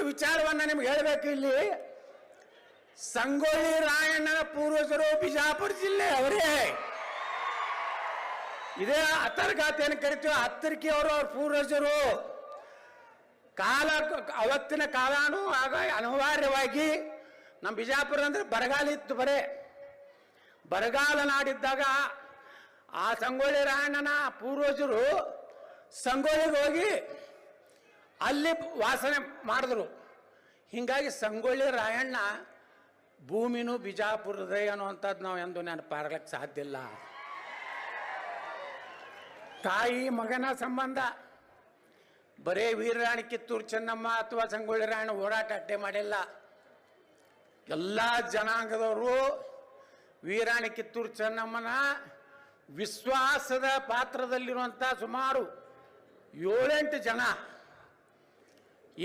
ವಿಚಾರವನ್ನು ನಿಮ್ಗೆ ಹೇಳಬೇಕು. ಇಲ್ಲಿ ಸಂಗೊಳ್ಳಿ ರಾಯಣ್ಣನ ಪೂರ್ವಜರು ಬಿಜಾಪುರ ಜಿಲ್ಲೆ ಅವರೇ. ಇದೇ ಅತರ್ಗಾತಿ ಏನು ಕರಿತೀವಿ, ಹತ್ತರಿಕೆ ಅವರು ಅವ್ರ ಪೂರ್ವಜರು. ಕಾಲ ಅವತ್ತಿನ ಕಾಲಾನು ಆಗ ಅನಿವಾರ್ಯವಾಗಿ ನಮ್ಮ ಬಿಜಾಪುರ ಅಂದ್ರೆ ಬರಗಾಲ ಇತ್ತು, ಬರಗಾಲ ನಾಡಿದ್ದಾಗ ಆ ಸಂಗೊಳ್ಳಿ ರಾಯಣ್ಣನ ಪೂರ್ವಜರು ಸಂಗೊಳ್ಳಿಗೆ ಹೋಗಿ ಅಲ್ಲಿ ವಾಸನೆ ಮಾಡಿದ್ರು. ಹೀಗಾಗಿ ಸಂಗೊಳ್ಳಿ ರಾಯಣ್ಣ ಭೂಮಿನೂ ಬಿಜಾಪುರದೇ ಅನ್ನುವಂಥದ್ದು ನಾವು ಎಂದು ನೆನಪಾರ್ಲಿಕ್ಕೆ ಸಾಧ್ಯ ಇಲ್ಲ. ತಾಯಿ ಮಗನ ಸಂಬಂಧ ಬರೇ ವೀರರಾಣಿ ಕಿತ್ತೂರು ಚೆನ್ನಮ್ಮ ಅಥವಾ ಸಂಗೊಳ್ಳಿ ರಾಯಣ್ಣ ಹೋರಾಟ ಅಡ್ಡೆ ಮಾಡಿಲ್ಲ. ಎಲ್ಲ ಜನಾಂಗದವರು ವೀರಾಣಿ ಕಿತ್ತೂರು ಚೆನ್ನಮ್ಮನ ವಿಶ್ವಾಸದ ಪಾತ್ರದಲ್ಲಿರುವಂಥ ಸುಮಾರು 7-8 ಜನ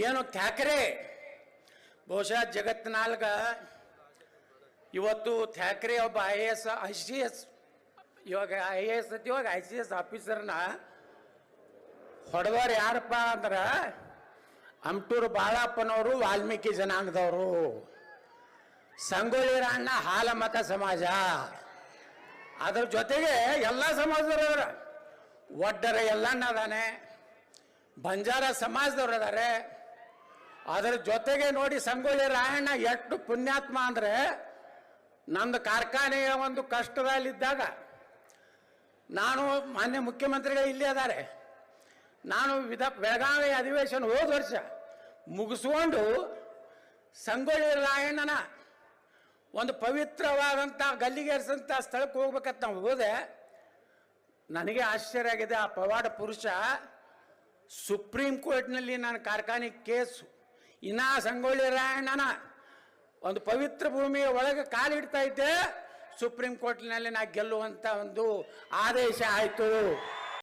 ಏನು ಥ್ಯಾಕ್ರೆ ಬಹುಶಃ ಜಗತ್ತಿನಾಲ್ಗ ಇವತ್ತು ಥ್ಯಾಕ್ರೆ ಒಬ್ಬ ICS ಇವಾಗ IAS ಇವಾಗ ICS ಆಫೀಸರ್ನ ಹೊಡೆದವ್ರು ಯಾರಪ್ಪ ಅಂದ್ರೆ ಅಮಟೂರು ಬಾಳಪ್ಪನವರು ವಾಲ್ಮೀಕಿ ಜನಾಂಗದವರು, ಸಂಗೊಳ್ಳಿ ರಾಯಣ್ಣ ಹಾಲಮತ ಸಮಾಜ, ಅದ್ರ ಜೊತೆಗೆ ಎಲ್ಲ ಸಮಾಜದವರು ಒಡ್ಡರ ಎಲ್ಲಣ್ಣ ಅದಾನೆ, ಬಂಜಾರ ಸಮಾಜದವ್ರು ಅದಾರೆ. ಅದರ ಜೊತೆಗೆ ನೋಡಿ ಸಂಗೊಳ್ಳಿ ರಾಯಣ್ಣ ಎಷ್ಟು ಪುಣ್ಯಾತ್ಮ ಅಂದರೆ ನಂದು ಕಾರ್ಖಾನೆಯ ಒಂದು ಕಷ್ಟದಲ್ಲಿದ್ದಾಗ ನಾನು ಮಾನ್ಯ ಮುಖ್ಯಮಂತ್ರಿಗಳು ಇಲ್ಲೇ ಅದಾರೆ, ನಾನು ಬೆಳಗಾವಿ ಅಧಿವೇಶನ ಹೋದ ವರ್ಷ ಮುಗಿಸ್ಕೊಂಡು ಸಂಗೊಳ್ಳಿ ರಾಯಣ್ಣನ ಒಂದು ಪವಿತ್ರವಾದಂಥ ಗಲ್ಲಿಗೇರಿಸಂಥ ಸ್ಥಳಕ್ಕೆ ಹೋಗ್ಬೇಕಂತ ನಾವು ಹೋದೆ. ನನಗೆ ಆಶ್ಚರ್ಯ ಆಗಿದೆ. ಆ ಪವಾಡ ಪುರುಷ ಸುಪ್ರೀಂ ಕೋರ್ಟ್ನಲ್ಲಿ ನನ್ನ ಕಾರ್ಖಾನೆ ಕೇಸು ಇನ್ನ ಸಂಗೊಳ್ಳಿ ರಾಯಣ್ಣನ ಒಂದು ಪವಿತ್ರ ಭೂಮಿಯ ಒಳಗೆ ಕಾಲಿಡ್ತಾ ಇದ್ದೆ, ಸುಪ್ರೀಂ ಕೋರ್ಟ್ನಲ್ಲಿ ನಾ ಗೆಲ್ಲುವಂಥ ಒಂದು ಆದೇಶ ಆಯಿತು.